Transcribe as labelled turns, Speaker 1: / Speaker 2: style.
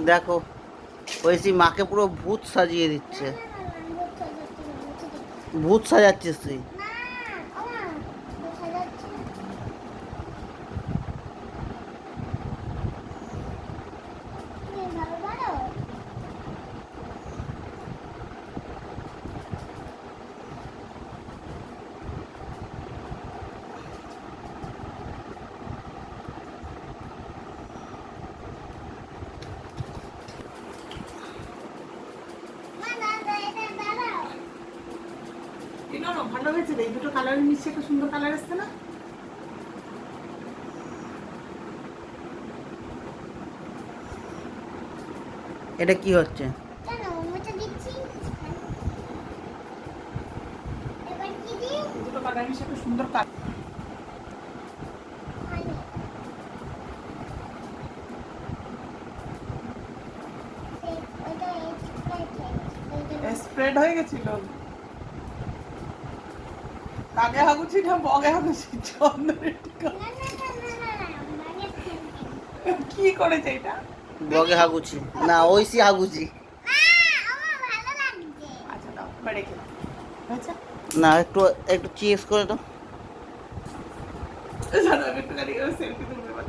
Speaker 1: দেখো ঐশী মাকে পুরো ভূত সাজিয়ে দিচ্ছে। ভূত সাজাচ্ছিস তুই?
Speaker 2: ভালো হয়েছে রে, দুটো কালারের মিশে একটা সুন্দর কালার আসছে না?
Speaker 1: এটা কি হচ্ছে?
Speaker 2: দুটো কালারের মিশে একটা সুন্দর কালার। স্প্রেড হয়ে গেছিল। কাগে হাগুছি না বগে হাগুছি? চন্দনের টিকা কি করেছে এটা?
Speaker 1: বগে হাগুছি না, ঐশী হাগুছি।
Speaker 2: আচ্ছা দাও রেখে দাও। আচ্ছা
Speaker 1: না, একটু একটু চিজ করে দাও।
Speaker 2: জানো আমি একটু সেলফি তুলবে।